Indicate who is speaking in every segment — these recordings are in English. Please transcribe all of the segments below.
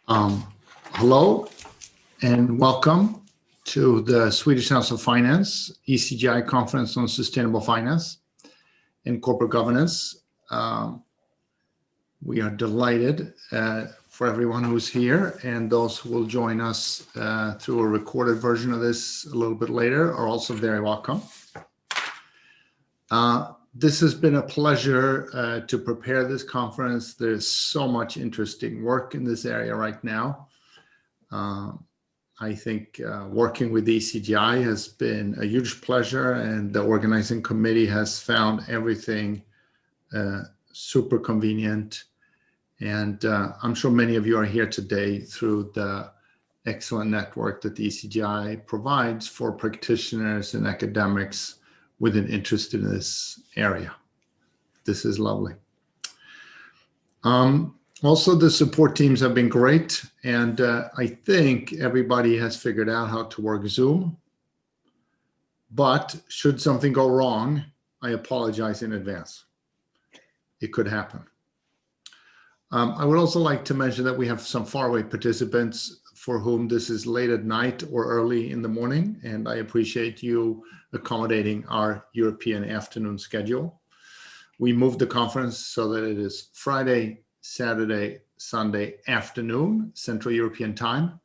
Speaker 1: Hello and welcome to the Swedish House of Finance ECGI Conference on Sustainable Finance and Corporate Governance. We are delighted for everyone who's here, and those who will join us through a recorded version of this a little bit later are also very welcome. This has been a pleasure to prepare this conference. There's so much interesting work in this area right now. I think working with the ECGI has been a huge pleasure, and the organizing committee has found everything super convenient. And I'm sure many of you are here today through the excellent network that the ECGI provides for practitioners and academics with an interest in this area. This is lovely. Also, the support teams have been great, and I think everybody has figured out how to work Zoom. But should something go wrong, I apologize in advance. It could happen. I would also like to mention that we have some faraway participants for whom this is late at night or early in the morning, and I appreciate you accommodating our European afternoon schedule. We moved the conference so that it is Friday, Saturday, Sunday afternoon, Central European time,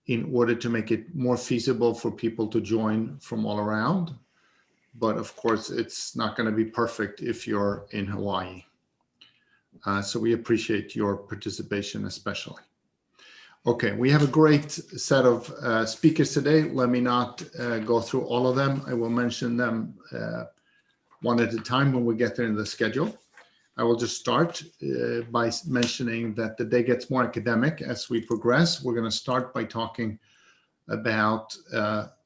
Speaker 1: in order to make it more feasible for people to join from all around. But of course, it's not going to be perfect if you're in Hawaii. So we appreciate your participation especially. Okay, we have a great set of speakers today. Let me not go through all of them. I will mention them one at a time when we get there in the schedule. I will just start by mentioning that the day gets more academic as we progress. We're going to start by talking about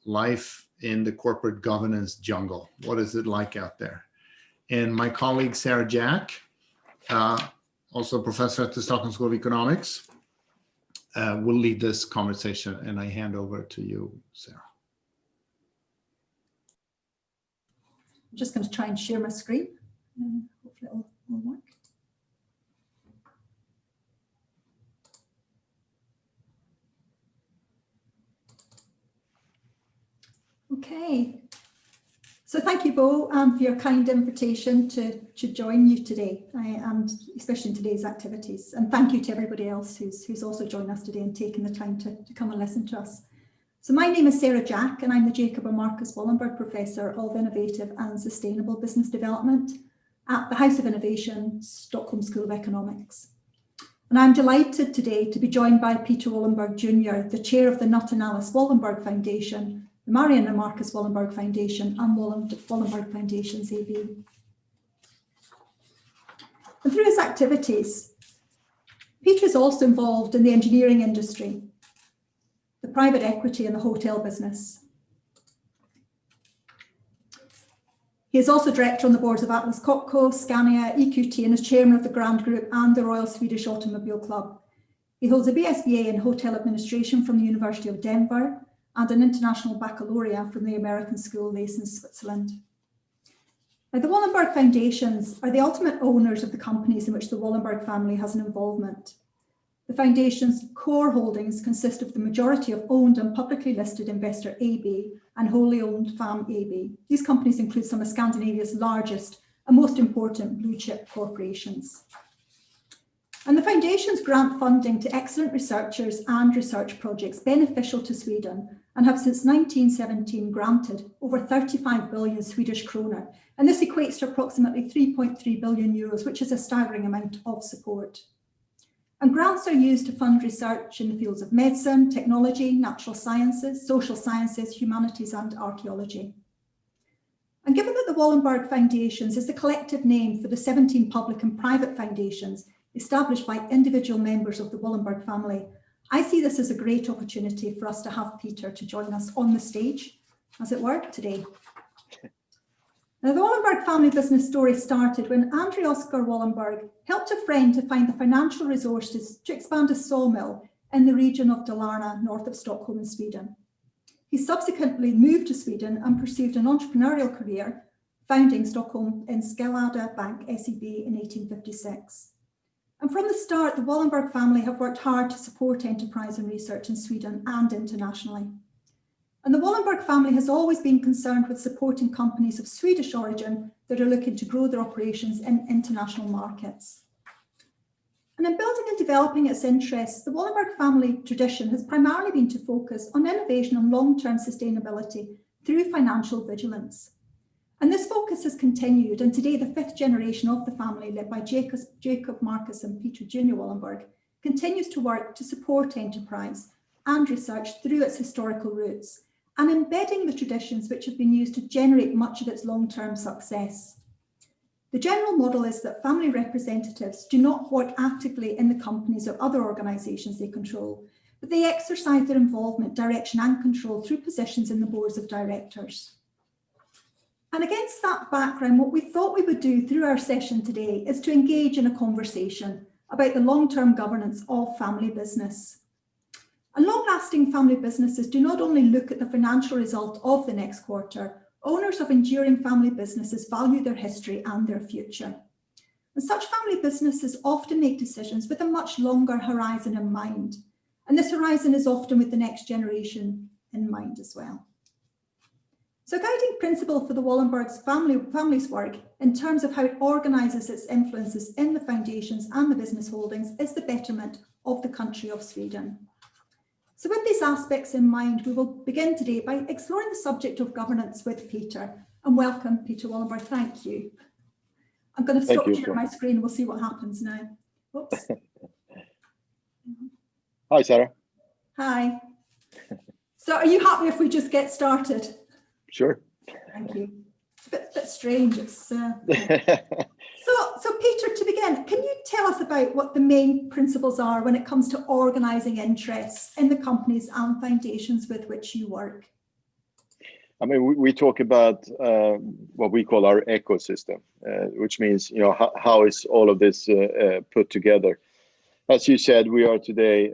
Speaker 1: life in the corporate governance jungle. What is it like out there? And my colleague, Sarah Jack, also a professor at the Stockholm School of Economics, will lead this conversation, and I hand over to you, Sarah.
Speaker 2: I'm just going to try and share my screen. Hopefully it'll work. Okay. So thank you, Bo, for your kind invitation to join you today, and especially in today's activities. And thank you to everybody else who's also joined us today and taken the time to come and listen to us. So my name is Sarah Jack, and I'm the Jacob and Marcus Wallenberg Professor of Innovative and Sustainable Business Development at the House of Innovation, Stockholm School of Economics. And I'm delighted today to be joined by Peter Wallenberg Jr., the chair of the Nutt and Alice Wallenberg Foundation, the Marion and Marcus Wallenberg Foundation, and Wallenberg Foundations AB. And through his activities, Peter is also involved in the engineering industry, the private equity and the hotel business. He is also director on the boards of Atlas Copco, Scania, EQT, and is chairman of the Grand Group and the Royal Swedish Automobile Club. He holds a BSBA in Hotel Administration from the University of Denver and an International Baccalaureate from the American School Lace in Switzerland. Now, the Wallenberg Foundations are the ultimate owners of the companies in which the Wallenberg family has an involvement. The Foundation's core holdings consist of the majority of owned and publicly listed Investor AB and wholly owned FAM AB. These companies include some of Scandinavia's largest and most important blue chip corporations. And the Foundations grant funding to excellent researchers and research projects beneficial to Sweden, and have since 1917 granted over 35 billion Swedish kronor. And this equates to approximately 3.3 billion euros, which is a staggering amount of support. And grants are used to fund research in the fields of medicine, technology, natural sciences, social sciences, humanities, and archaeology. And given that the Wallenberg Foundations is the collective name for the 17 public and private foundations established by individual members of the Wallenberg family, I see this as a great opportunity for us to have Peter to join us on the stage, as it were, today. Now, the Wallenberg family business story started when André Oskar Wallenberg helped a friend to find the financial resources to expand a sawmill in the region of Dalarna, north of Stockholm in Sweden. He subsequently moved to Sweden and pursued an entrepreneurial career, founding Stockholm in Skellada Bank SEB in 1856. And from the start, the Wallenberg family have worked hard to support enterprise and research in Sweden and internationally. And the Wallenberg family has always been concerned with supporting companies of Swedish origin that are looking to grow their operations in international markets. And in building and developing its interests, the Wallenberg family tradition has primarily been to focus on innovation and long-term sustainability through financial vigilance. And this focus has continued, and today the fifth generation of the family, led by Jacob, Marcus and Peter Jr. Wallenberg, continues to work to support enterprise and research through its historical roots, and embedding the traditions which have been used to generate much of its long-term success. The general model is that family representatives do not work actively in the companies or other organisations they control, but they exercise their involvement, direction and control through positions in the boards of directors. And against that background, what we thought we would do through our session today is to engage in a conversation about the long-term governance of family business. And long-lasting family businesses do not only look at the financial result of the next quarter. Owners of enduring family businesses value their history and their future. And such family businesses often make decisions with a much longer horizon in mind. And this horizon is often with the next generation in mind as well. So a guiding principle for the Wallenberg's family's work in terms of how it organises its influences in the foundations and the business holdings is the betterment of the country of Sweden. So with these aspects in mind, we will begin today by exploring the subject of governance with Peter. And welcome, Peter Wallenberg. Thank you. I'm going to stop sharing my screen and we'll see what happens now. Oops.
Speaker 3: Hi, Sarah.
Speaker 2: Hi. So are you happy if we just get started?
Speaker 3: Sure.
Speaker 2: Thank you. It's a bit strange. It's, So Peter, to begin, can you tell us about what the main principles are when it comes to organising interests in the companies and foundations with which you work?
Speaker 3: I mean, we talk about what we call our ecosystem, which means, you know, how is all of this put together? As you said, we are today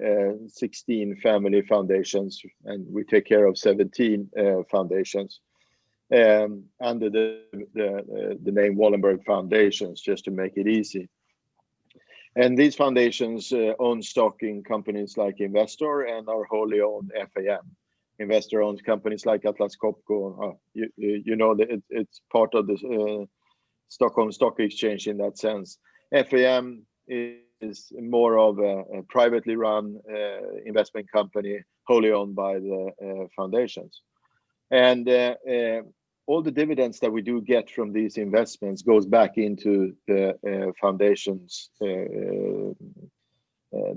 Speaker 3: 16 family foundations, and we take care of 17 foundations under the name Wallenberg Foundations, just to make it easy. And these foundations own stock in companies like Investor and our wholly owned FAM. Investor owns companies like Atlas Copco. You know that it's part of the Stockholm Stock Exchange in that sense. FAM is more of a privately run investment company, wholly owned by the foundations. And all the dividends that we do get from these investments goes back into the foundation's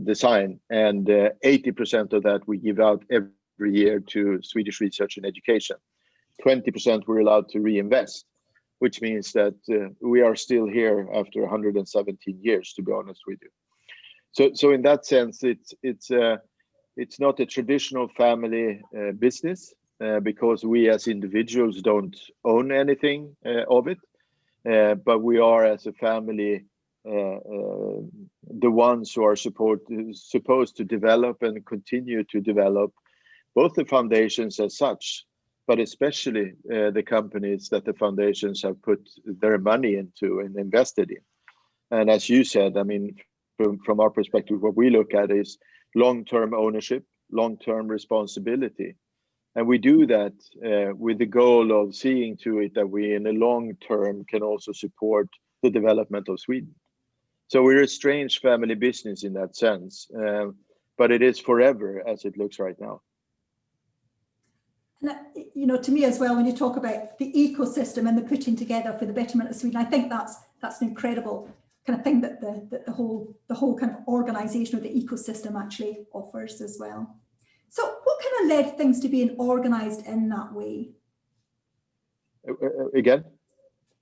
Speaker 3: design. And 80% of that we give out every year to Swedish research and education. 20% we're allowed to reinvest, which means that we are still here after 117 years, to be honest with you. So in that sense, it's not a traditional family business because we as individuals don't own anything of it, but we are as a family the ones who are supposed to develop and continue to develop both the foundations as such, but especially the companies that the foundations have put their money into and invested in. And as you said, I mean, from our perspective, what we look at is long-term ownership, long-term responsibility. And we do that with the goal of seeing to it that we in the long term can also support the development of Sweden. So we're a strange family business in that sense, but it is forever as it looks right now.
Speaker 2: And, you know, to me as well, when you talk about the ecosystem and the putting together for the betterment of Sweden, I think that's an incredible kind of thing that the whole kind of organisation or the ecosystem actually offers as well. So what kind of led things to being organised in that way?
Speaker 3: Again?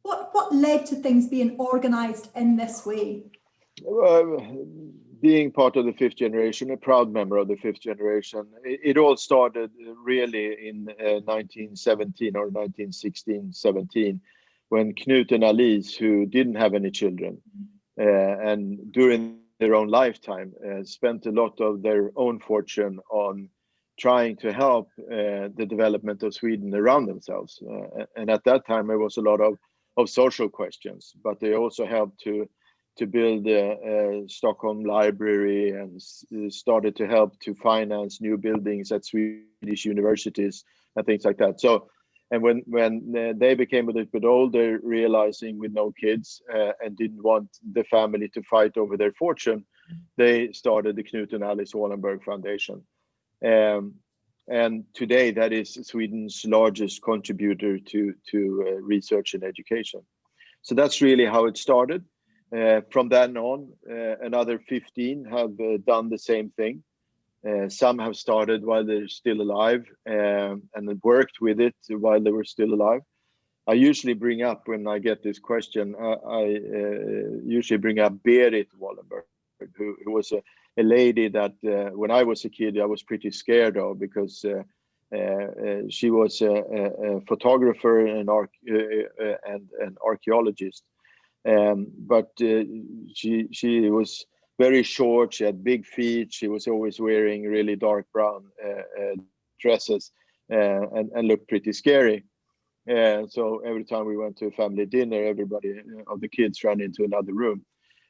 Speaker 2: What led to things being organised in this way?
Speaker 3: Being part of the fifth generation, a proud member of the fifth generation, it all started really in 1917 or 1916-17, when Knut and Alice, who didn't have any children, and during their own lifetime, spent a lot of their own fortune on trying to help the development of Sweden around themselves. And at that time, there was a lot of social questions, but they also helped to to build a Stockholm library and started to help to finance new buildings at Swedish universities and things like that. So, and when they became a little bit older, realizing with no kids and didn't want the family to fight over their fortune, they started the Knut and Alice Wallenberg Foundation. And today that is Sweden's largest contributor to research and education. So that's really how it started. From then on, another 15 have done the same thing. Some have started while they're still alive and worked with it while they were still alive. I usually bring up, when I get this question, I usually bring up Berit Wallenberg, who was a lady that when I was a kid, I was pretty scared of, because she was a photographer and an archaeologist. But she was very short. She had big feet. She was always wearing really dark brown dresses and looked pretty scary. So every time we went to a family dinner, everybody of the kids ran into another room.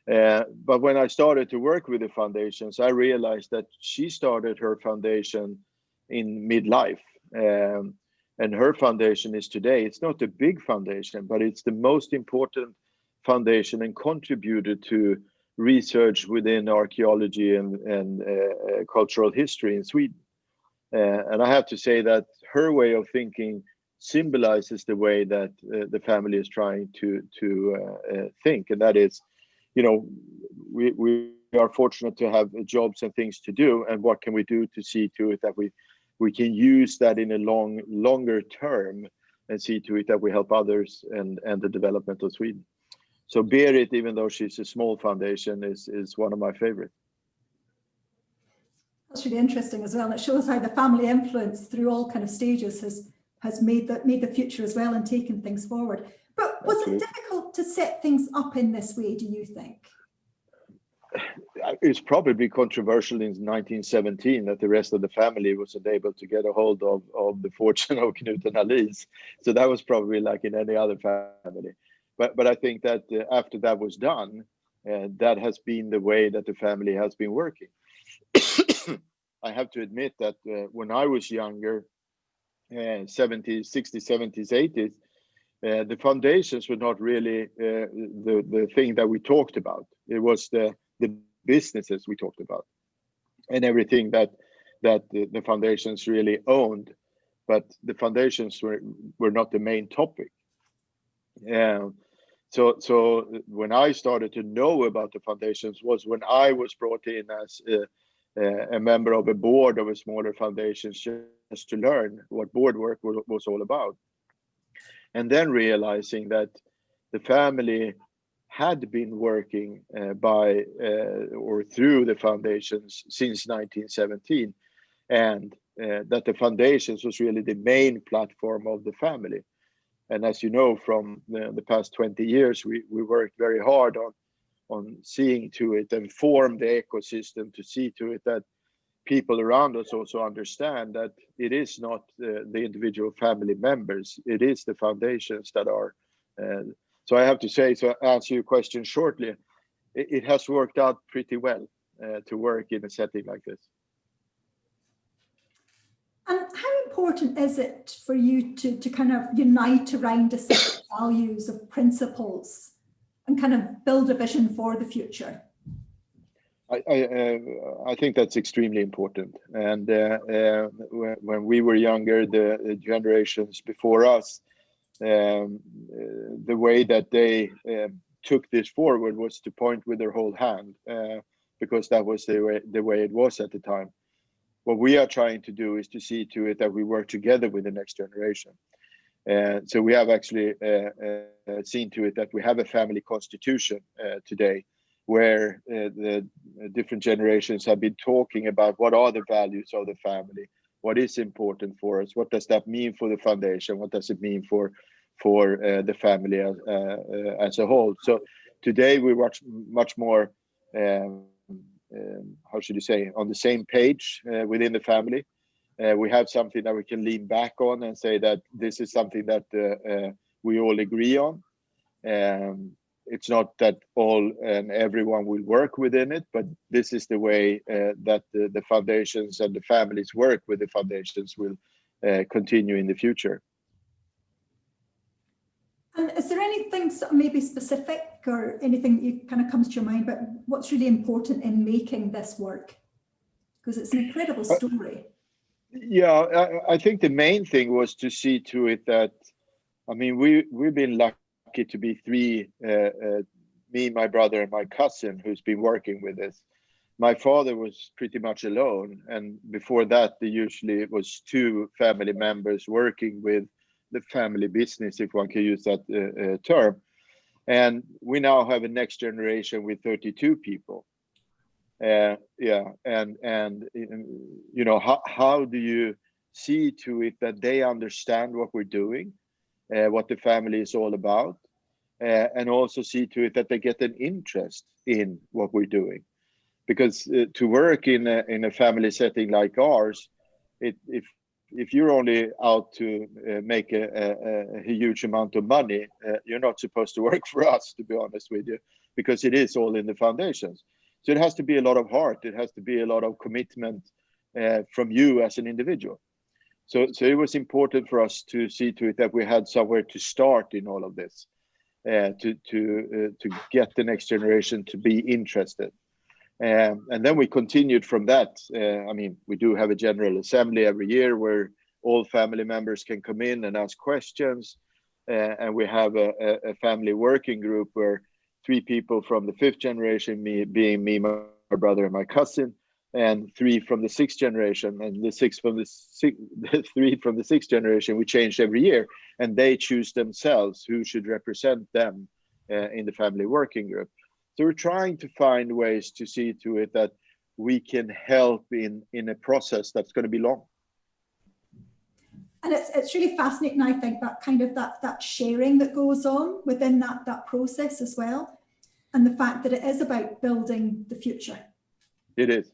Speaker 3: But when I started to work with the foundations, I realized that she started her foundation in midlife. And her foundation is today, it's not a big foundation, but it's the most important foundation and contributed to research within archaeology and cultural history in Sweden. And I have to say that her way of thinking symbolizes the way that the family is trying to think. And that is, you know, we are fortunate to have jobs and things to do. And what can we do to see to it that we can use that in a longer term and see to it that we help others and the development of Sweden. So Berit, even though she's a small foundation, is one of my favorites.
Speaker 2: That's really interesting as well. And it shows how the family influence through all kind of stages has made the future as well and taken things forward. But was it difficult to set things up in this way, do you think?
Speaker 3: It's probably controversial in 1917 that the rest of the family wasn't able to get a hold of the fortune of Knut and Alice. So that was probably like in any other family. But I think that after that was done, that has been the way that the family has been working. I have to admit that when I was younger, 70s, 60s, 70s, 80s, the foundations were not really the thing that we talked about. It was the businesses we talked about and everything that the foundations really owned. But the foundations were not the main topic. So when I started to know about the foundations was when I was brought in as a member of a board of a smaller foundation, just to learn what board work was all about. And then realizing that the family had been working by or through the foundations since 1917, and that the foundations was really the main platform of the family. And as you know, from the past 20 years, we worked very hard on seeing to it and form the ecosystem to see to it that people around us also understand that it is not the individual family members, it is the foundations that are. So I have to say, to answer your question shortly, it has worked out pretty well to work in a setting like this.
Speaker 2: And how important is it for you to kind of unite around a set of values, of principles, and kind of build a vision for the future?
Speaker 3: I think that's extremely important. And when we were younger, the generations before us, the way that they took this forward was to point with their whole hand, because that was the way it was at the time. What we are trying to do is to see to it that we work together with the next generation. So we have actually seen to it that we have a family constitution today, where the different generations have been talking about what are the values of the family, what is important for us, what does that mean for the foundation, what does it mean for the family as a whole. So today we watch much more, how should you say, on the same page within the family. We have something that we can lean back on and say that this is something that we all agree on. it's not that all and everyone will work within it, but this is the way that the foundations and the families work with the foundations will continue in the future.
Speaker 2: And is there anything maybe specific or anything that kind of comes to your mind about what's really important in making this work? Because it's an incredible story.
Speaker 3: Yeah, I think the main thing was to see to it that, I mean, we've been lucky to be three, me, my brother, and my cousin who's been working with this. My father was pretty much alone, and before that, there usually was two family members working with the family business, if one can use that term. And we now have a next generation with 32 people. Yeah, and you know, how do you see to it that they understand what we're doing, what the family is all about, and also see to it that they get an interest in what we're doing, because to work in a family setting like ours, if you're only out to make a huge amount of money, you're not supposed to work for us, to be honest with you, because it is all in the foundations. So it has to be a lot of heart. It has to be a lot of commitment from you as an individual. So it was important for us to see to it that we had somewhere to start in all of this, to get the next generation to be interested. And then we continued from that. I mean, we do have a general assembly every year where all family members can come in and ask questions. And we have a family working group where 3 people from the 5th generation, me, my brother, and my cousin, and 3 from the 6th generation, and the 3 from the 6th generation, we change every year, and they choose themselves who should represent them in the family working group. So we're trying to find ways to see to it that we can help in a process that's going to be long.
Speaker 2: And it's really fascinating, I think, that kind of that sharing that goes on within that process as well, and the fact that it is about building the future. It is.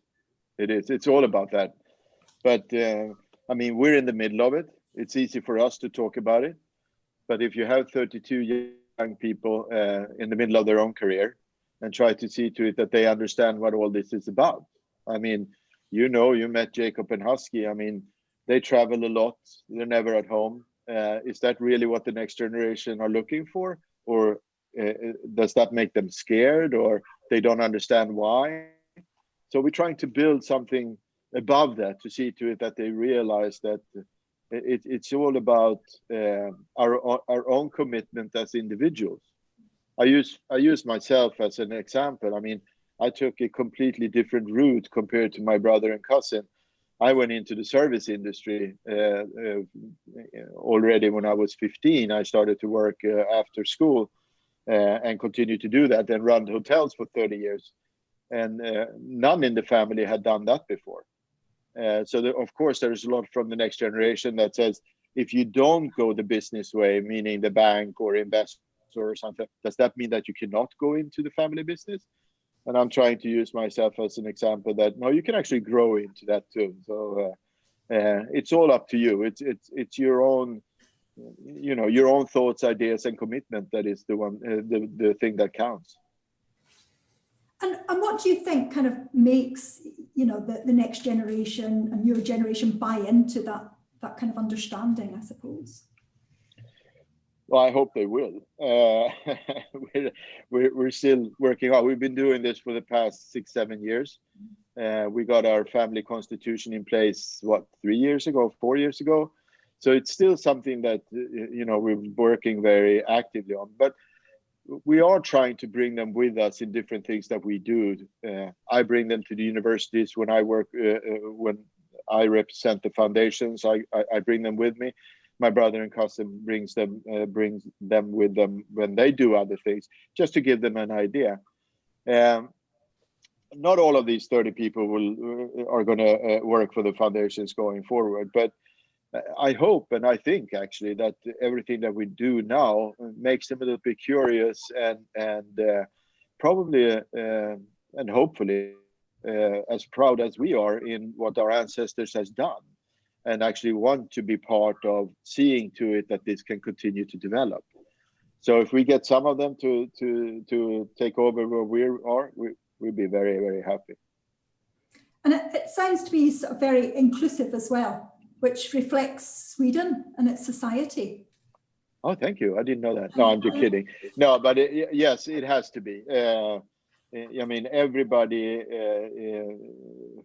Speaker 3: It's all about that. But I mean, we're in the middle of it. It's easy for us to talk about it. But if you have 32 young people in the middle of their own career, and try to see to it that they understand what all this is about. I mean, you know, you met Jacob and Husky. I mean, they travel a lot. They're never at home. Is that really what the next generation are looking for? Or does that make them scared, or they don't understand why? So we're trying to build something above that to see to it that they realize that it's all about our own commitment as individuals. I use myself as an example. I mean, I took a completely different route compared to my brother and cousin. I went into the service industry already when I was 15. I started to work after school and continued to do that and run hotels for 30 years. And none in the family had done that before. So of course, there's a lot from the next generation that says, if you don't go the business way, meaning the bank or invest or something, does that mean that you cannot go into the family business? And I'm trying to use myself as an example that no, you can actually grow into that too. So it's all up to you. It's your own, you know, your own thoughts, ideas, and commitment that is the one, the thing that counts.
Speaker 2: And what do you think kind of makes, you know, the next generation and your generation buy into that kind of understanding, I suppose?
Speaker 3: Well, I hope they will. We're still working hard. We've been doing this for the past 6-7 years. We got our family constitution in place, 3 years ago, 4 years ago. So it's still something that, you know, we're working very actively on. But we are trying to bring them with us in different things that we do. I bring them to the universities when I work, when I represent the foundations. I bring them with me. My brother and cousin brings them with them when they do other things, just to give them an idea. Not all of these 30 people are going to work for the foundations going forward, but I hope and I think actually that everything that we do now makes them a little bit curious and probably and hopefully as proud as we are in what our ancestors has done, and actually want to be part of seeing to it that this can continue to develop. So if we get some of them to take over where we are, we'll be very, very happy.
Speaker 2: And it sounds to me sort of very inclusive as well, which reflects Sweden and its society.
Speaker 3: Oh, thank you. I didn't know that. No, I'm just kidding. No, but yes, it has to be. I mean, everybody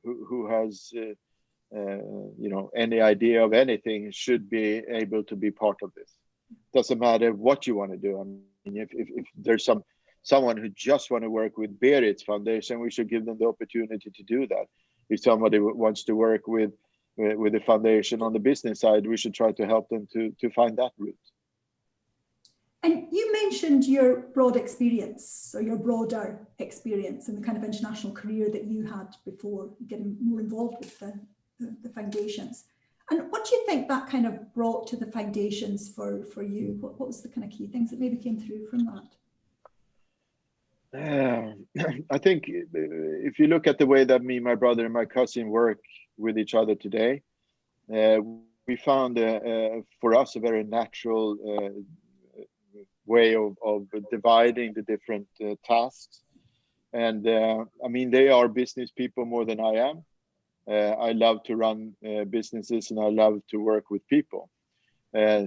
Speaker 3: who has any idea of anything should be able to be part of this. Doesn't matter what you want to do. I mean, if there's someone who just want to work with Berit's foundation, we should give them the opportunity to do that. If somebody wants to work with the foundation on the business side, we should try to help them to find that route.
Speaker 2: And you mentioned your broad experience, or your broader experience in the kind of international career that you had before getting more involved with the foundations. And what do you think that kind of brought to the foundations for you? What was the kind of key things that maybe came through from that?
Speaker 3: I think if you look at the way that me, my brother, and my cousin work with each other today, we found for us a very natural way of dividing the different tasks. And I mean, they are business people more than I am. I love to run businesses, and I love to work with people.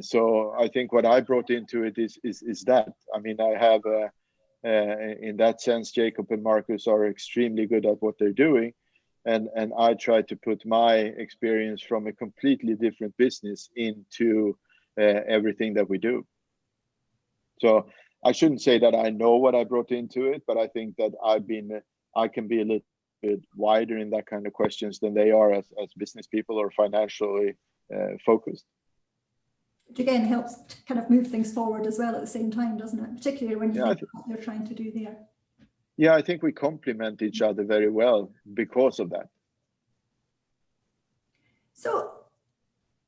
Speaker 3: So I think what I brought into it is that. I mean, I have in that sense, Jacob and Marcus are extremely good at what they're doing, and I try to put my experience from a completely different business into everything that we do. So I shouldn't say that I know what I brought into it, but I think that I can be a little bit wider in that kind of questions than they are as business people or financially focused.
Speaker 2: Which again helps to kind of move things forward as well at the same time, doesn't it? Particularly when you think what they're trying to do there.
Speaker 3: Yeah, I think we complement each other very well because of that.
Speaker 2: So,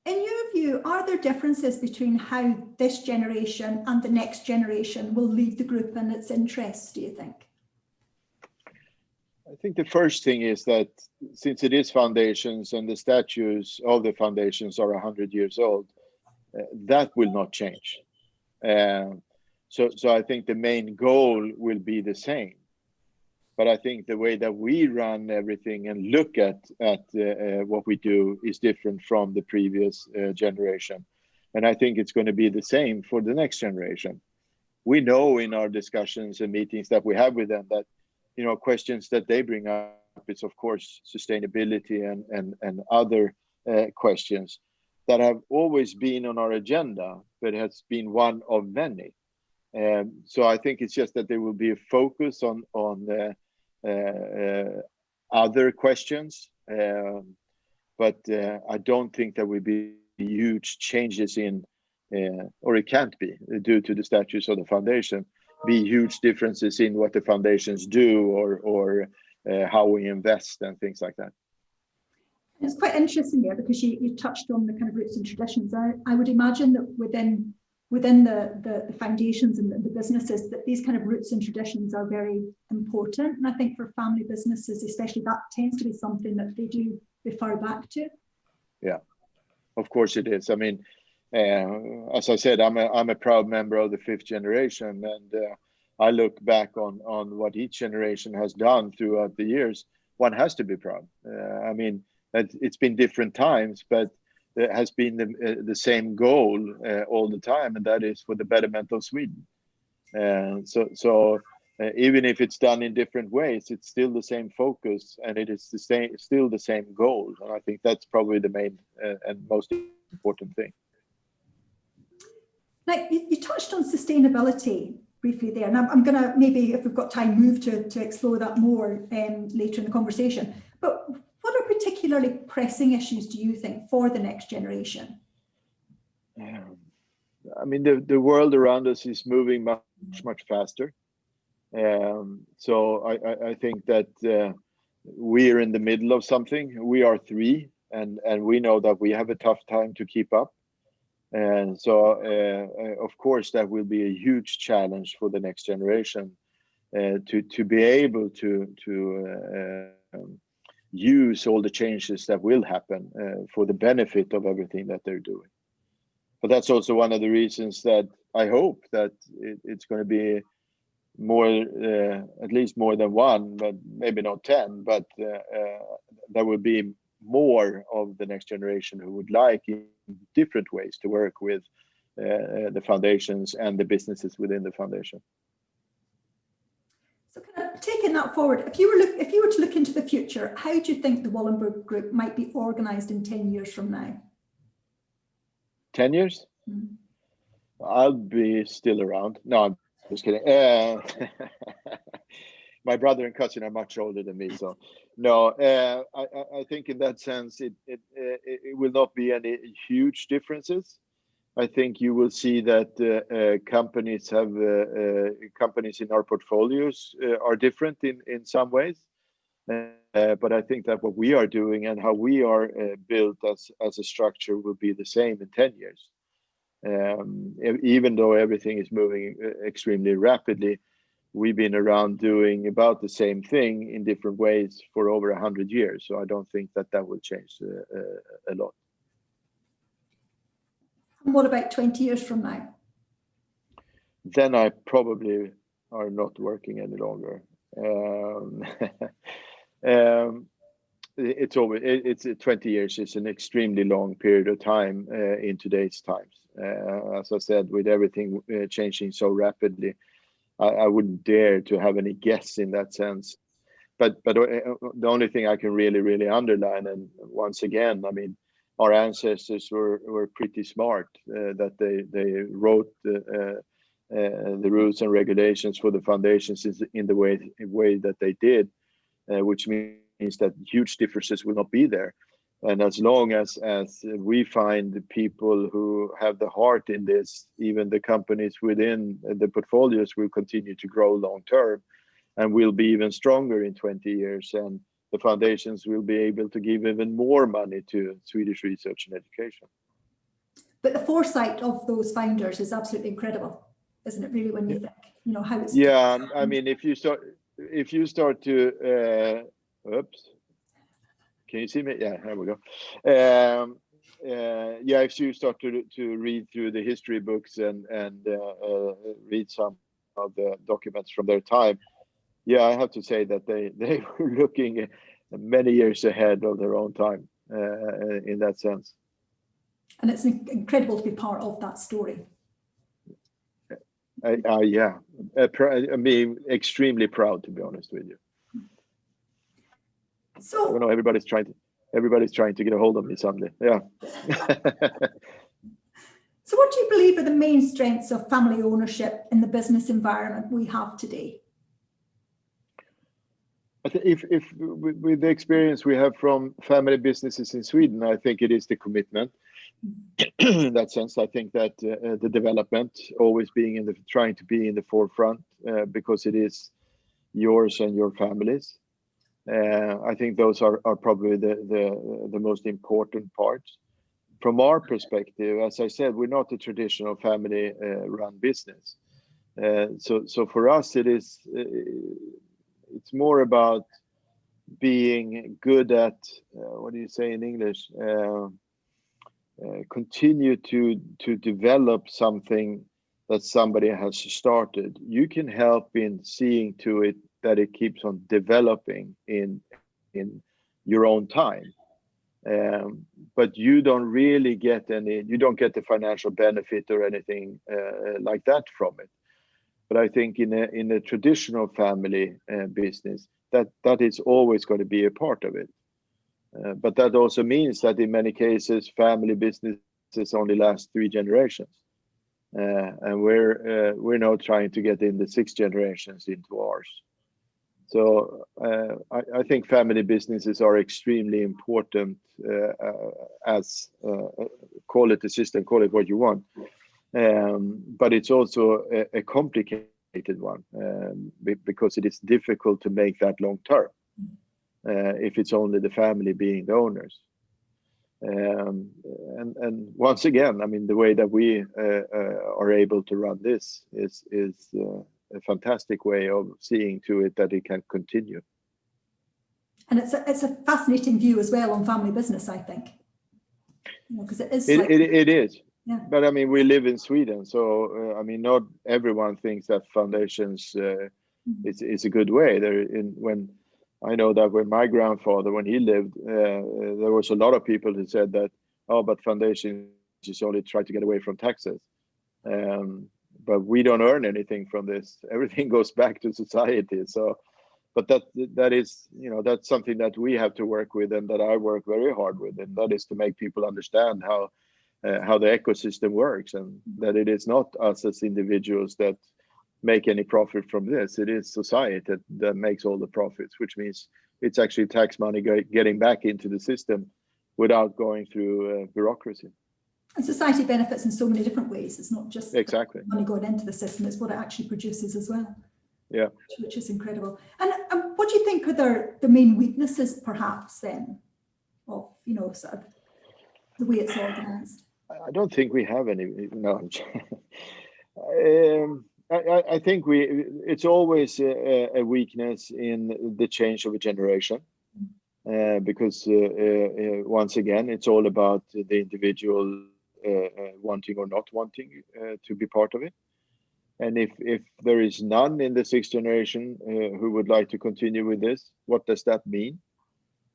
Speaker 2: in your view, are there differences between how this generation and the next generation will lead the group and its interests, do you think?
Speaker 3: I think the first thing is that since it is foundations and the statues of the foundations are 100 years old, that will not change. So I think the main goal will be the same. But I think the way that we run everything and look at what we do is different from the previous generation. And I think it's going to be the same for the next generation. We know in our discussions and meetings that we have with them that, you know, questions that they bring up is, of course, sustainability and other questions that have always been on our agenda, but has been one of many. So I think it's just that there will be a focus on other questions, but I don't think there will be huge changes in, or it can't be due to the statutes of the foundation, be huge differences in what the foundations do or how we invest and things like that.
Speaker 2: It's quite interesting there because you touched on the kind of roots and traditions. I would imagine that within the foundations and the businesses, that these kind of roots and traditions are very important. And I think for family businesses, especially, that tends to be something that they do refer back to. Yeah,
Speaker 3: of course it is. I mean, as I said, I'm a proud member of the 5th generation, and I look back on what each generation has done throughout the years. One has to be proud. I mean, it's been different times, but there has been the same goal all the time, and that is for the betterment of Sweden. So even if it's done in different ways, it's still the same focus, and it is still the same goal. And I think that's probably the main and most important thing.
Speaker 2: Now, you touched on sustainability briefly there, and I'm going to maybe, if we've got time, move to explore that more later in the conversation. But what are particularly pressing issues, do you think, for the next generation?
Speaker 3: I mean, the world around us is moving much faster. So I think that we are in the middle of something. We are 3, and we know that we have a tough time to keep up. And so, of course, that will be a huge challenge for the next generation to be able to use all the changes that will happen for the benefit of everything that they're doing. But that's also one of the reasons that I hope that it's going to be more, at least more than one, but maybe not 10, but there will be more of the next generation who would like in different ways to work with the foundations and the businesses within the foundation.
Speaker 2: So kind of taking that forward, if you were to look into the future, how do you think the Wallenberg Group might be organized in 10 years from now?
Speaker 3: 10 years?
Speaker 2: Mm.
Speaker 3: I'll be still around. No, I'm just kidding. My brother and cousin are much older than me, so no. I think in that sense, it will not be any huge differences. I think you will see that companies in our portfolios are different in some ways. But I think that what we are doing and how we are built as a structure will be the same in 10 years. Even though everything is moving extremely rapidly, we've been around doing about the same thing in different ways for over 100 years. So I don't think that will change a lot.
Speaker 2: And what about 20 years from now?
Speaker 3: Then I probably are not working any longer. It's 20 years is an extremely long period of time in today's times. As I said, with everything changing so rapidly, I wouldn't dare to have any guess in that sense. But the only thing I can really underline, and once again, I mean, our ancestors were pretty smart, that they wrote the rules and regulations for the foundations in the way that they did, which means that huge differences will not be there. And as long as we find people who have the heart in this, even the companies within the portfolios will continue to grow long term and will be even stronger in 20 years. And the foundations will be able to give even more money to Swedish research and education.
Speaker 2: But the foresight of those founders is absolutely incredible, isn't it? Really, when you think, you know, how it's.
Speaker 3: Yeah, I mean, if you start to, oops, can you see me? Yeah, here we go. Yeah, if you start to read through the history books and read some of the documents from their time, yeah, I have to say that they were looking many years ahead of their own time in that sense.
Speaker 2: And it's incredible to be part of that story.
Speaker 3: Yeah, I'm extremely proud, to be honest with you.
Speaker 2: So
Speaker 3: I know everybody's trying to get a hold of me someday. Yeah.
Speaker 2: So what do you believe are the main strengths of family ownership in the business environment we have today?
Speaker 3: I think if with the experience we have from family businesses in Sweden, I think it is the commitment. In that sense, I think that the development, always being trying to be in the forefront, because it is yours and your family's. I think those are probably the most important parts. From our perspective, as I said, we're not a traditional family run business. So for us, it's more about being good at, what do you say in English? Continue to develop something that somebody has started. You can help in seeing to it that it keeps on developing in your own time. But you don't really get you don't get the financial benefit or anything like that from it. But I think in a traditional family business, that is always going to be a part of it. But that also means that in many cases, family businesses only last 3 generations. And we're now trying to get in the 6 generations into ours. So I think family businesses are extremely important as call it a system, call it what you want. But it's also a complicated one because it is difficult to make that long term if it's only the family being the owners. And once again, I mean, the way that we are able to run this is a fantastic way of seeing to it that it can continue.
Speaker 2: And it's a fascinating view as well on family business, I think. Because it is.
Speaker 3: It is. But I mean, we live in Sweden, so I mean, not everyone thinks that foundations is a good way. When I know that when my grandfather, when he lived, there was a lot of people who said that, oh, but foundations just only try to get away from taxes. But we don't earn anything from this. Everything goes back to society. So, but that is, that's something that we have to work with, and that I work very hard with, and that is to make people understand how the ecosystem works, and that it is not us as individuals that make any profit from this. It is society that makes all the profits, which means it's actually tax money getting back into the system without going through bureaucracy.
Speaker 2: And society benefits in so many different ways. It's not just
Speaker 3: exactly
Speaker 2: money going into the system, it's what it actually produces as well.
Speaker 3: Yeah.
Speaker 2: Which is incredible. And what do you think are the main weaknesses, perhaps, then, of, sort of the way it's organised?
Speaker 3: I don't think we have any. No. I think it's always a weakness in the change of a generation, because once again, it's all about the individual wanting or not wanting to be part of it. And if there is none in the sixth generation who would like to continue with this, what does that mean?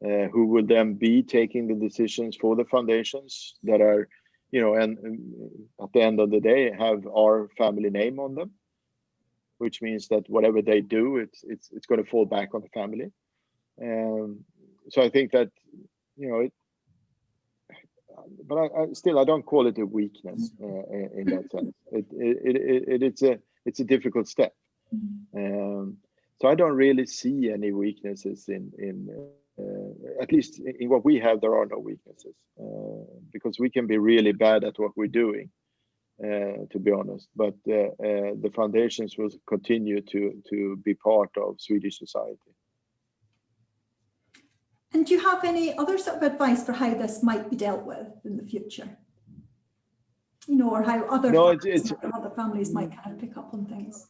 Speaker 3: Who will then be taking the decisions for the foundations that are, and at the end of the day, have our family name on them, which means that whatever they do, it's going to fall back on the family. So I think that, but I don't call it a weakness in that sense. It's a difficult step. So I don't really see any weaknesses in at least in what we have. There are no weaknesses, because we can be really bad at what we're doing, to be honest. But the foundations will continue to be part of Swedish society.
Speaker 2: And do you have any other sort of advice for how this might be dealt with in the future? Or how other families might kind of pick up on things?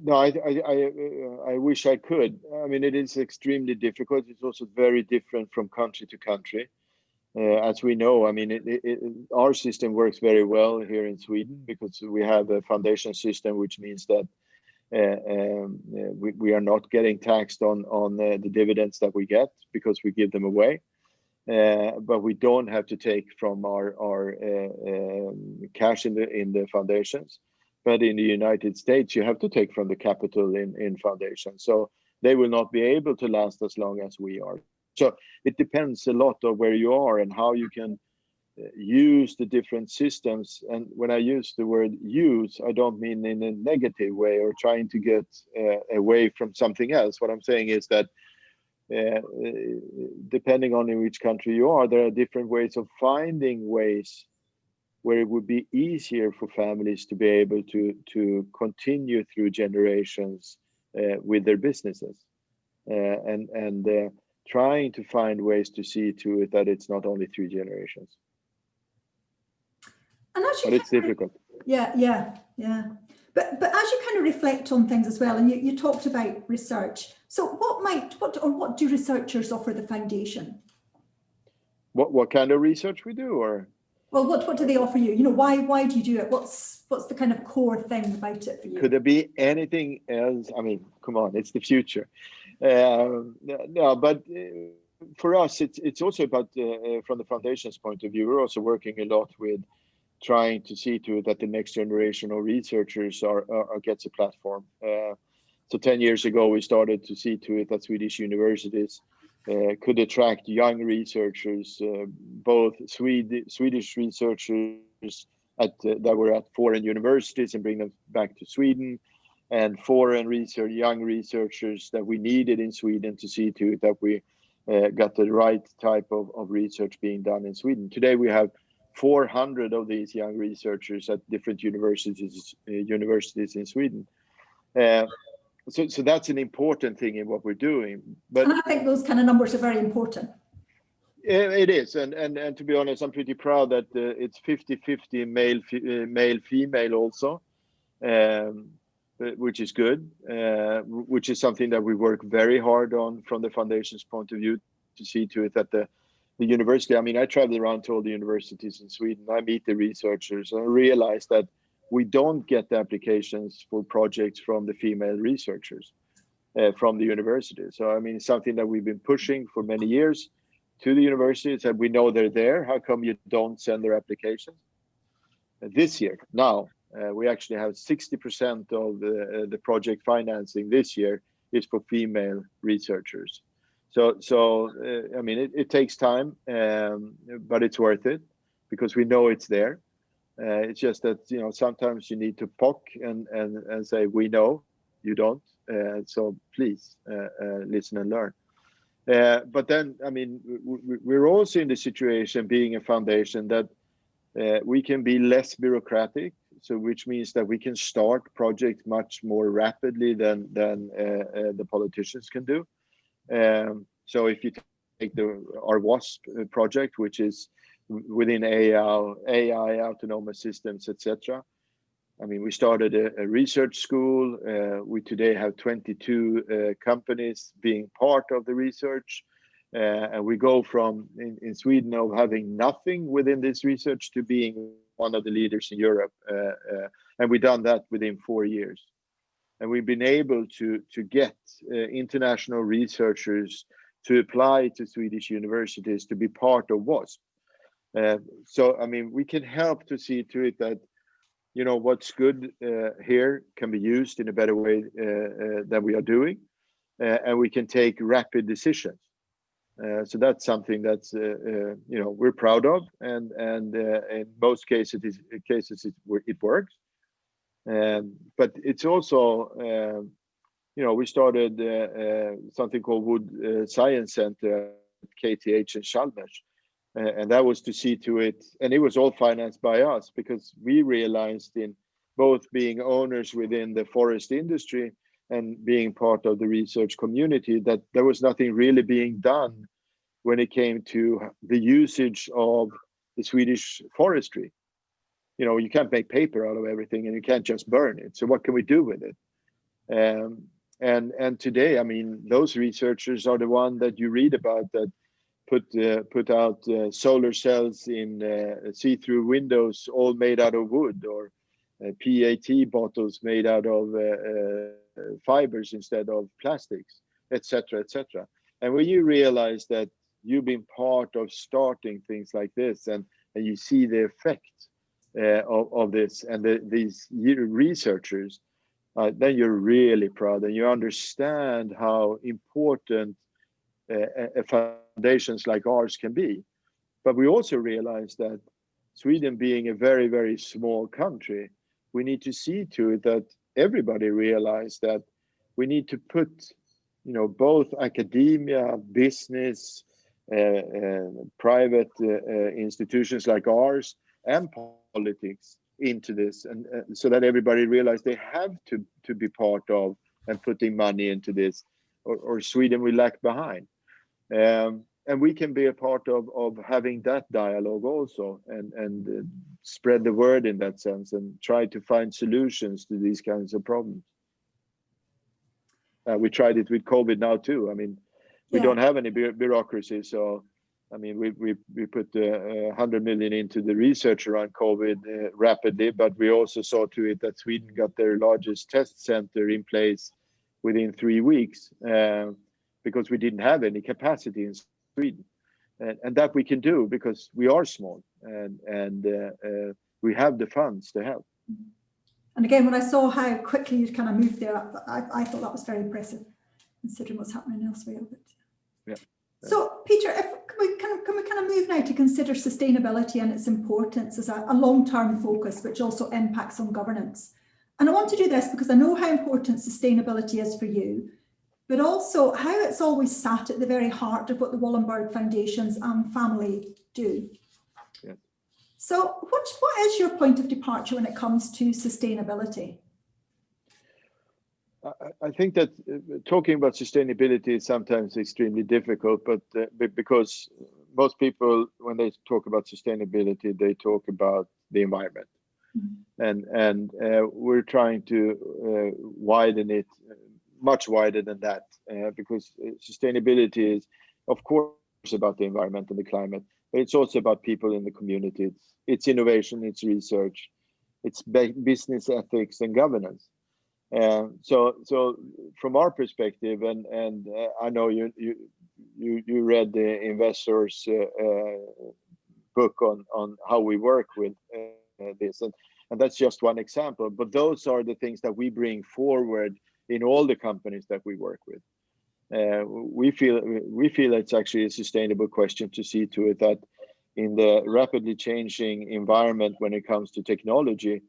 Speaker 3: No, I wish I could. I mean, it is extremely difficult. It's also very different from country to country. As we know, I mean, our system works very well here in Sweden because we have a foundation system, which means that we are not getting taxed on the dividends that we get because we give them away. But we don't have to take from our cash in the foundations. But in the United States, you have to take from the capital in foundations. So they will not be able to last as long as we are. So it depends a lot on where you are and how you can use the different systems. And when I use the word use, I don't mean in a negative way or trying to get away from something else. What I'm saying is that depending on in which country you are, there are different ways of finding ways where it would be easier for families to be able to continue through generations with their businesses, and trying to find ways to see to it that it's not only 3 generations.
Speaker 2: And
Speaker 3: but it's difficult.
Speaker 2: Yeah. But as you kind of reflect on things as well, and you talked about research. So what do researchers offer the foundation?
Speaker 3: What kind of research we do, or?
Speaker 2: Well, what do they offer you? Why do you do it? What's the kind of core thing about it for you?
Speaker 3: Could there be anything else? I mean, come on, it's the future. No, but for us, it's also about from the foundation's point of view. We're also working a lot with trying to see to it that the next generation of researchers gets a platform. So 10 years ago, we started to see to it that Swedish universities could attract young researchers, both Swedish researchers that were at foreign universities and bring them back to Sweden, and foreign young researchers that we needed in Sweden to see to it that we got the right type of research being done in Sweden. Today we have 400 of these young researchers at different universities in Sweden. So that's an important thing in what we're doing. But
Speaker 2: and I think those kind of numbers are very important.
Speaker 3: It is, and to be honest, I'm pretty proud that it's 50-50 male female also, which is good, which is something that we work very hard on from the foundation's point of view to see to it that the university. I mean, I travel around to all the universities in Sweden. I meet the researchers and I realize that we don't get the applications for projects from the female researchers from the university. So, I mean, it's something that we've been pushing for many years to the universities, and we know they're there. How come you don't send their applications? This year, now, we actually have 60% of the project financing this year is for female researchers. So I mean, it takes time, but it's worth it because we know it's there. It's just that, you know, sometimes you need to poke and say, we know, you don't. So please listen and learn. But then, I mean, we're also in the situation, being a foundation, that we can be less bureaucratic. So which means that we can start projects much more rapidly than the politicians can do. So if you take our WASP project, which is within AI, autonomous systems, etc. I mean, we started a research school. We today have 22 companies being part of the research. And we go from, in Sweden, of having nothing within this research to being one of the leaders in Europe. And we've done that within 4 years. And we've been able to get international researchers to apply to Swedish universities to be part of WASP. So, I mean, we can help to see to it that, you know, what's good here can be used in a better way than we are doing. And we can take rapid decisions. So that's something that's, you know, we're proud of. And in most cases, it works. But it's also, you know, we started something called Wood Science Center at KTH and Chalmers. And that was to see to it, and it was all financed by us, because we realized, in both being owners within the forest industry and being part of the research community, that there was nothing really being done when it came to the usage of the Swedish forestry. You know, you can't make paper out of everything, and you can't just burn it. So what can we do with it? And today, I mean, those researchers are the one that you read about that put out solar cells in see-through windows, all made out of wood, or PET bottles made out of fibers instead of plastics, etc., etc. And when you realize that you've been part of starting things like this, and you see the effect of this, and these researchers, then you're really proud, and you understand how important foundations like ours can be. But we also realize that Sweden, being a very, very small country, we need to see to it that everybody realize that we need to put, you know, both academia, business, private institutions like ours, and politics into this, and so that everybody realize they have to be part of and putting money into this, or Sweden will lag behind. And we can be a part of having that dialogue also, and spread the word in that sense, and try to find solutions to these kinds of problems. We tried it with COVID now too. I mean, we don't have any bureaucracy, so I mean, we put 100 million into the research around COVID rapidly, but we also saw to it that Sweden got their largest test center in place within 3 weeks, because we didn't have any capacity in Sweden. And that we can do because we are small, and we have the funds to help.
Speaker 2: And again, when I saw how quickly you kind of moved there, I thought that was very impressive, considering what's happening elsewhere. But
Speaker 3: yeah.
Speaker 2: So, Peter, can we kind of move now to consider sustainability and its importance as a long-term focus, which also impacts on governance? And I want to do this because I know how important sustainability is for you, but also how it's always sat at the very heart of what the Wallenberg Foundations and family do.
Speaker 3: Yeah.
Speaker 2: So what is your point of departure when it comes to sustainability?
Speaker 3: I think that talking about sustainability is sometimes extremely difficult, but because most people, when they talk about sustainability, they talk about the environment. Mm-hmm. And we're trying to widen it much wider than that, because sustainability is, of course, about the environment and the climate, but it's also about people in the community. It's innovation, it's research, it's business ethics and governance. So from our perspective, and I know you read the investors book on how we work with this, and that's just one example, but those are the things that we bring forward in all the companies that we work with. We feel it's actually a sustainable question to see to it that in the rapidly changing environment when it comes to technology,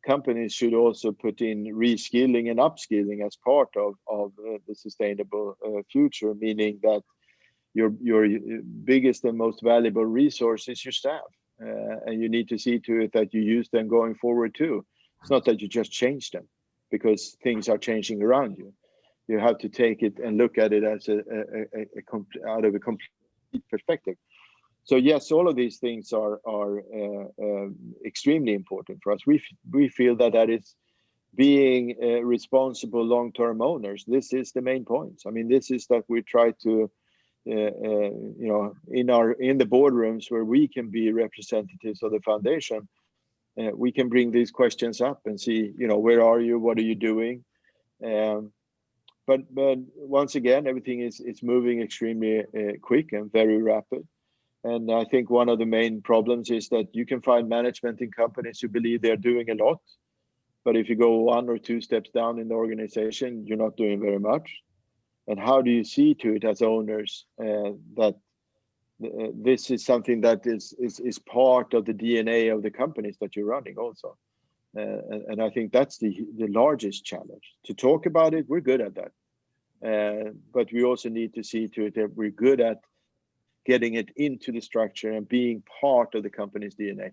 Speaker 3: companies should also put in reskilling and upskilling as part of the sustainable future, meaning that your biggest and most valuable resource is your staff. And you need to see to it that you use them going forward too. It's not that you just change them because things are changing around you. You have to take it and look at it as out of a complete perspective. So yes, all of these things are extremely important for us. We feel that is being responsible long-term owners. This is the main point. I mean, this is that we try to in the boardrooms where we can be representatives of the foundation, we can bring these questions up and see, where are you, what are you doing? But once again, everything is moving extremely quick and very rapid. And I think one of the main problems is that you can find management in companies who believe they're doing a lot, but if you go 1 or 2 steps down in the organization, you're not doing very much. And how do you see to it as owners that this is something that is part of the DNA of the companies that you're running also? And I think that's the largest challenge. To talk about it, we're good at that. But we also need to see to it that we're good at getting it into the structure and being part of the company's DNA.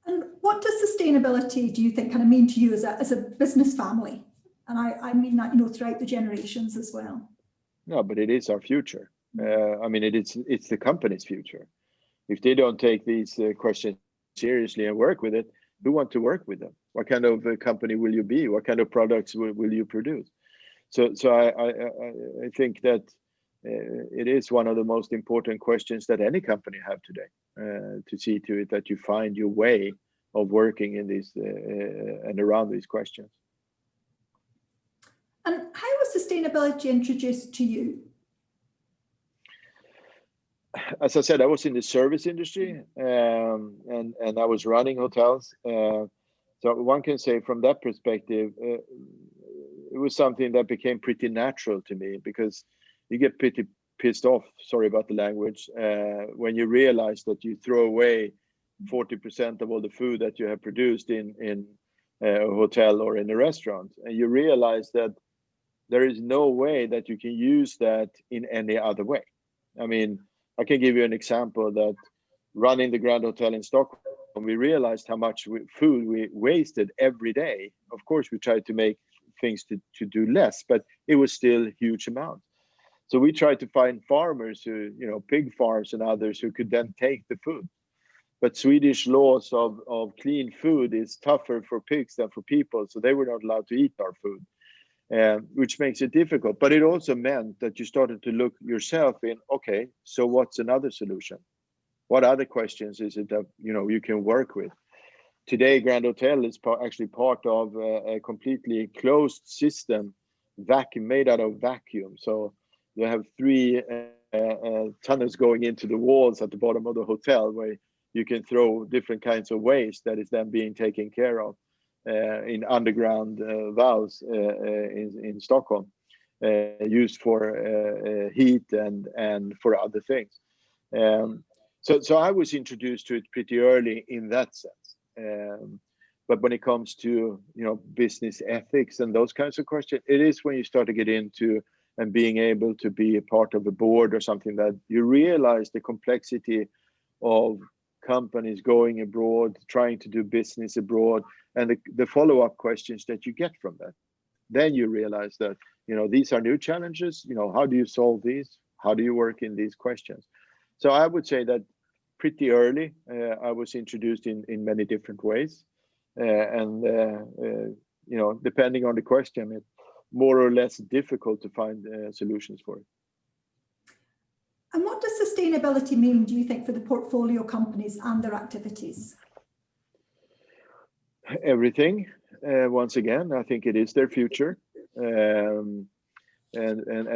Speaker 2: And what does sustainability, do you think, kind of mean to you as a business family? And I mean that, throughout the generations as well.
Speaker 3: No, but it is our future. I mean, it's the company's future. If they don't take these questions seriously and work with it, who want to work with them? What kind of company will you be? What kind of products will you produce? So I think that it is one of the most important questions that any company have today, to see to it that you find your way of working in these and around these questions.
Speaker 2: And how was sustainability introduced to you?
Speaker 3: As I said, I was in the service industry, and I was running hotels. So one can say from that perspective, it was something that became pretty natural to me, because you get pretty pissed off, sorry about the language, when you realize that you throw away 40% of all the food that you have produced in a hotel or in a restaurant. And you realize that there is no way that you can use that in any other way. I mean, I can give you an example that running the Grand Hotel in Stockholm, we realized how much food we wasted every day. Of course, we tried to make things to do less, but it was still a huge amount. So we tried to find farmers who, pig farms and others who could then take the food. But Swedish laws of clean food is tougher for pigs than for people. So they were not allowed to eat our food, which makes it difficult. But it also meant that you started to look yourself in, okay, so what's another solution? What other questions is it that, you can work with? Today, Grand Hotel is actually part of a completely closed system, made out of vacuum. So you have 3 tunnels going into the walls at the bottom of the hotel where you can throw different kinds of waste that is then being taken care of in underground valves in Stockholm, used for heat and for other things. So I was introduced to it pretty early in that sense. But when it comes to business ethics and those kinds of questions, it is when you start to get into and being able to be a part of a board or something that you realize the complexity of companies going abroad, trying to do business abroad, and the follow-up questions that you get from that. Then you realize that these are new challenges. How do you solve these? How do you work in these questions? So I would say that pretty early, I was introduced in many different ways, and depending on the question, it's more or less difficult to find solutions for it.
Speaker 2: sustainability mean, do you think, for the portfolio companies and their activities?
Speaker 3: Everything. Once again, I think it is their future. And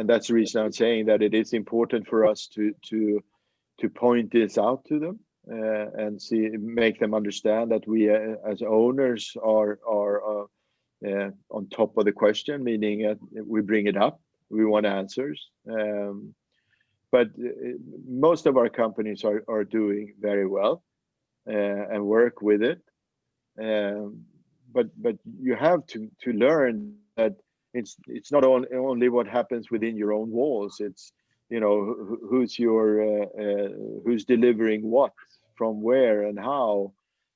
Speaker 3: that's the reason I'm saying that it is important for us to point this out to them and make them understand that we as owners are on top of the question, meaning we bring it up, we want answers. But most of our companies are doing very well and work with it. But you have to learn that it's not only what happens within your own walls. It's, you know, who's delivering what from where and how.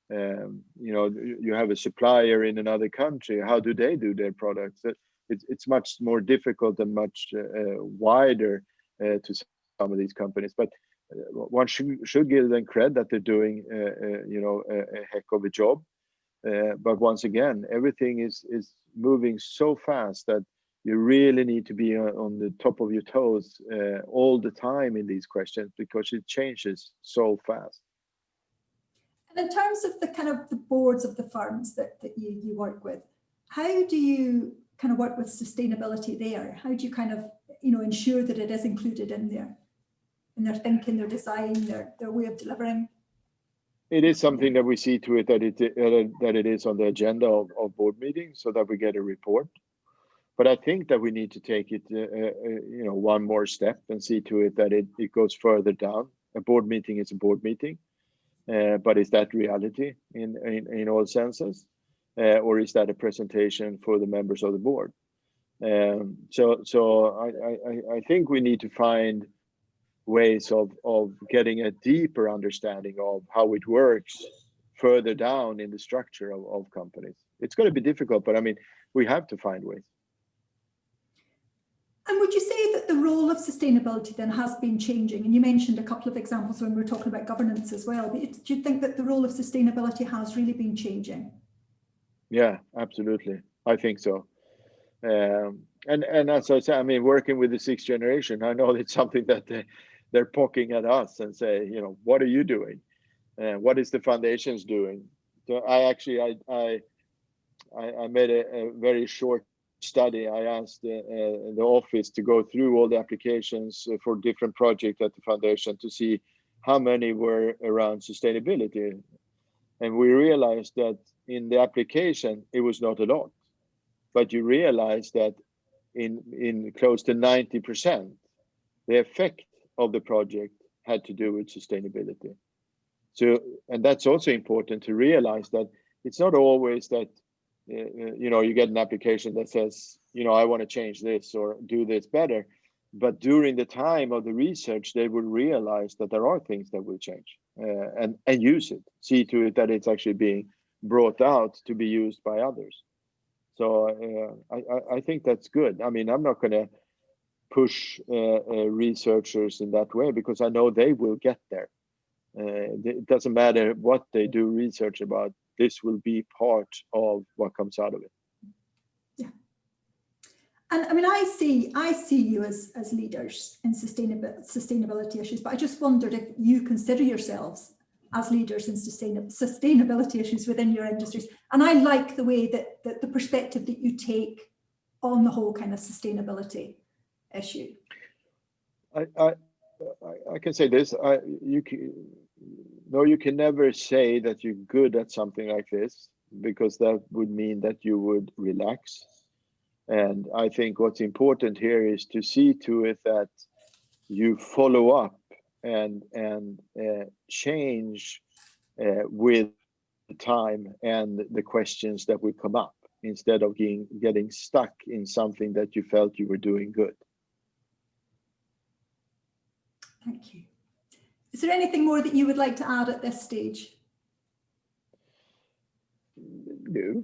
Speaker 3: You know, you have a supplier in another country. How do they do their products? It's much more difficult and much wider to some of these companies. But one should give them credit that they're doing you know, a heck of a job. But once again, everything is moving so fast that you really need to be on the top of your toes all the time in these questions, because it changes so fast.
Speaker 2: And in terms of the kind of the boards of the firms that you work with, how do you kind of work with sustainability there? How do you kind of, you know, ensure that it is included in their thinking, their design, their way of delivering?
Speaker 3: It is something that we see to it that it is on the agenda of board meetings, so that we get a report. But I think that we need to take it, you know, one more step and see to it that it goes further down. A board meeting is a board meeting, but is that reality in all senses, or is that a presentation for the members of the board? So I think we need to find ways of getting a deeper understanding of how it works further down in the structure of companies. It's going to be difficult, but I mean, we have to find ways.
Speaker 2: And would you say that the role of sustainability then has been changing? And you mentioned a couple of examples when we were talking about governance as well. But do you think that the role of sustainability has really been changing?
Speaker 3: Yeah, absolutely. I think so. And as I say, I mean, working with the sixth generation, I know it's something that they're poking at us and say, you know, what are you doing? What is the foundations doing? So I made a very short study. I asked the office to go through all the applications for different projects at the foundation to see how many were around sustainability. And we realized that in the application, it was not a lot. But you realize that in close to 90%, the effect of the project had to do with sustainability. So, and that's also important to realize that it's not always that, you know, you get an application that says, you know, I want to change this or do this better. But during the time of the research, they will realize that there are things that will change and use it, see to it that it's actually being brought out to be used by others. So I think that's good. I mean, I'm not going to push researchers in that way, because I know they will get there. It doesn't matter what they do research about. This will be part of what comes out of it.
Speaker 2: Yeah. And I mean, I see you as leaders in sustainability issues, but I just wondered if you consider yourselves as leaders in sustainability issues within your industries. And I like the way that the perspective that you take on the whole kind of sustainability issue.
Speaker 3: I can say this. You can never say that you're good at something like this, because that would mean that you would relax. And I think what's important here is to see to it that you follow up and change with time and the questions that will come up, instead of getting stuck in something that you felt you were doing good.
Speaker 2: Thank you. Is there anything more that you would like to add at this stage?
Speaker 3: No.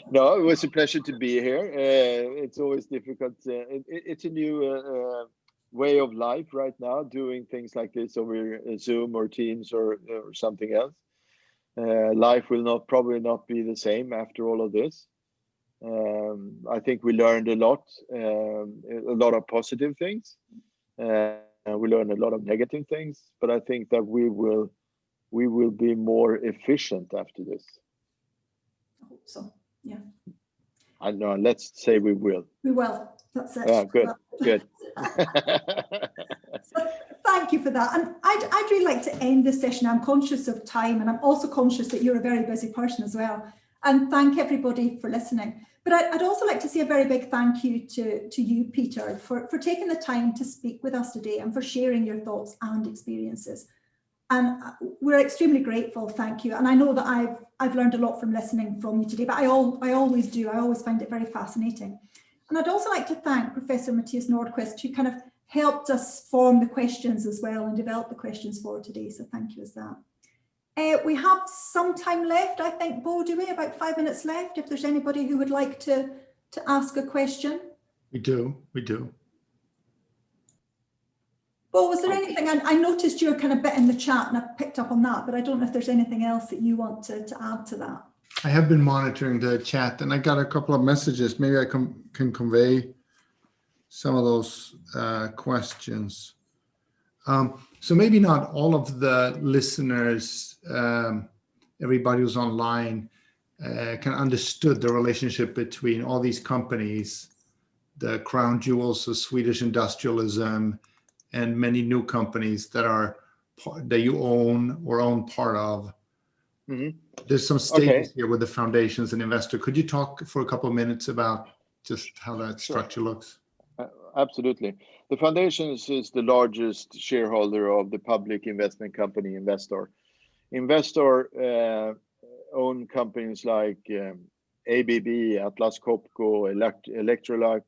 Speaker 3: No, it was a pleasure to be here. It's always difficult. It's a new way of life right now, doing things like this over Zoom or Teams or something else. Life will probably not be the same after all of this. I think we learned a lot of positive things. we learn a lot of negative things, but I think that we will be more efficient after this.
Speaker 2: I hope so. Yeah.
Speaker 3: I don't know. Let's say we will.
Speaker 2: We will. That's it.
Speaker 3: Yeah, good. Good.
Speaker 2: So thank you for that. And I'd really like to end this session. I'm conscious of time, and I'm also conscious that you're a very busy person as well. And thank everybody for listening. But I'd also like to say a very big thank you to you, Peter, for taking the time to speak with us today and for sharing your thoughts and experiences. And we're extremely grateful, thank you. And I know that I've learned a lot from listening from you today, but I always do. I always find it very fascinating. And I'd also like to thank Professor Matthias Nordqvist, who kind of helped us form the questions as well and develop the questions for today. So thank you as that. We have some time left, I think, Bo, do we? About 5 minutes left, if there's anybody who would like to ask a question.
Speaker 1: We do.
Speaker 2: Bo, was there anything, I noticed you're kind of bit in the chat and I picked up on that, but I don't know if there's anything else that you want to add to that.
Speaker 1: I have been monitoring the chat and I got a couple of messages. Maybe I can convey some of those questions. So maybe not all of the listeners, everybody who's online can understood the relationship between all these companies, the crown jewels of Swedish industrialism, and many new companies that you own or own part of. Mm-hmm. There's some stages here with the foundations and investor. Could you talk for a couple of minutes about just how that structure looks?
Speaker 3: Absolutely. The Foundations is the largest shareholder of the public investment company Investor. Investor own companies like ABB, Atlas Copco, Electrolux,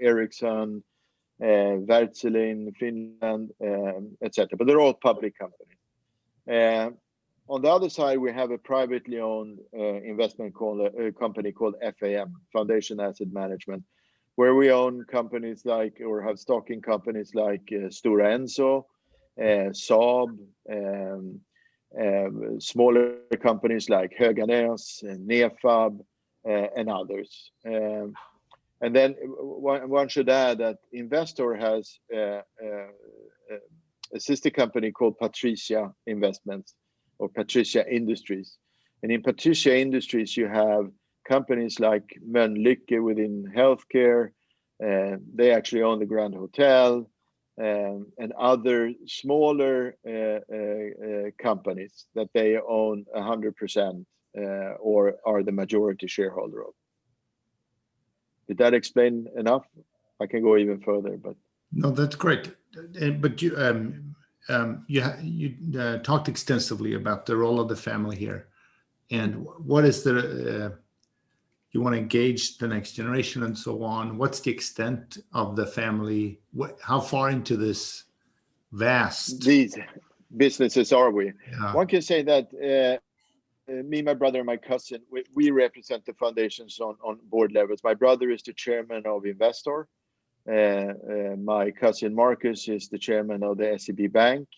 Speaker 3: Ericsson, Wärtsilä, Finland, etc. But they're all public companies. On the other side, we have a privately owned investment company called FAM, Foundation Asset Management, where we own companies like, or have stock in companies like Stora Enso, Saab, smaller companies like Höganäs, Nefab, and others. And then one should add that Investor has a sister company called Patricia Investments or Patricia Industries. And in Patricia Industries, you have companies like Mölnlycke within healthcare. They actually own the Grand Hotel and other smaller companies that they own 100% or are the majority shareholder of. Did that explain enough? I can go even further, but
Speaker 1: no, that's great. But you talked extensively about the role of the family here, and what is the you want to engage the next generation and so on. What's the extent of the family? How far into this vast
Speaker 3: these businesses are we?
Speaker 1: Yeah.
Speaker 3: One can say that. Me, my brother, and my cousin, we represent the foundations on board levels. My brother is the chairman of Investor. My cousin Marcus is the chairman of the SEB Bank.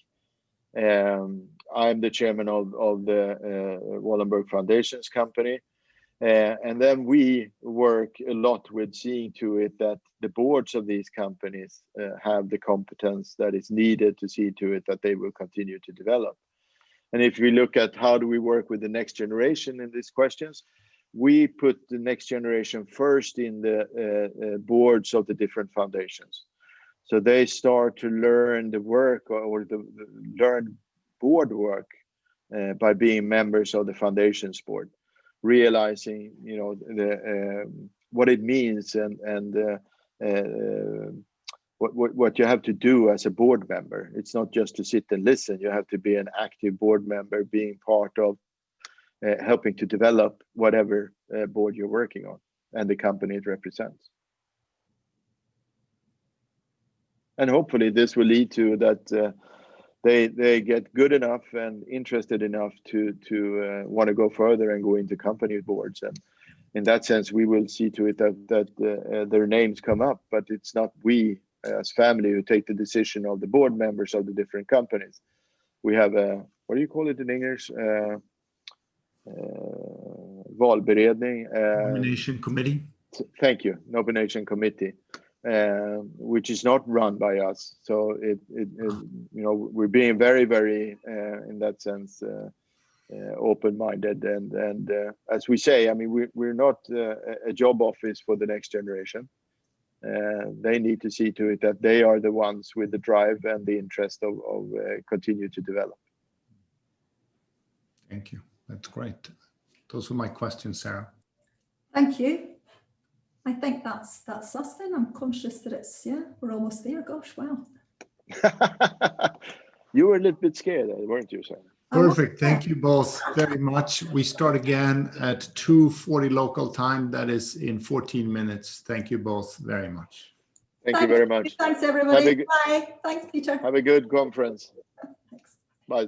Speaker 3: I'm the chairman of the Wallenberg Foundations company. And then we work a lot with seeing to it that the boards of these companies have the competence that is needed to see to it that they will continue to develop. And if we look at how do we work with the next generation in these questions, we put the next generation first in the boards of the different foundations. So they start to learn the work or learn board work by being members of the foundations board, realizing what it means and what you have to do as a board member. It's not just to sit and listen. You have to be an active board member, being part of helping to develop whatever board you're working on and the company it represents. And hopefully this will lead to that they get good enough and interested enough to want to go further and go into company boards. And in that sense, we will see to it that their names come up, but it's not we as family who take the decision of the board members of the different companies. We have a, what do you call it in English? Valberedning.
Speaker 1: Nomination committee.
Speaker 3: Thank you, nomination committee. which is not run by us. So we're being very, very in that sense open-minded, and as we say, I mean, we're not a job office for the next generation. They need to see to it that they are the ones with the drive and the interest of continue to develop.
Speaker 1: Thank you. That's great. Those were my questions, Sarah.
Speaker 2: Thank you. I think that's us then. I'm conscious that we're almost there. Gosh, wow.
Speaker 3: You were a little bit scared, weren't you, Sarah?
Speaker 1: Perfect. Thank you both very much. We start again at 2:40 local time. That is in 14 minutes. Thank you both very much.
Speaker 3: Thank you very much.
Speaker 2: Thanks, everybody. Bye. Thanks, Peter.
Speaker 3: Have a good conference.
Speaker 2: Thanks.
Speaker 3: Bye.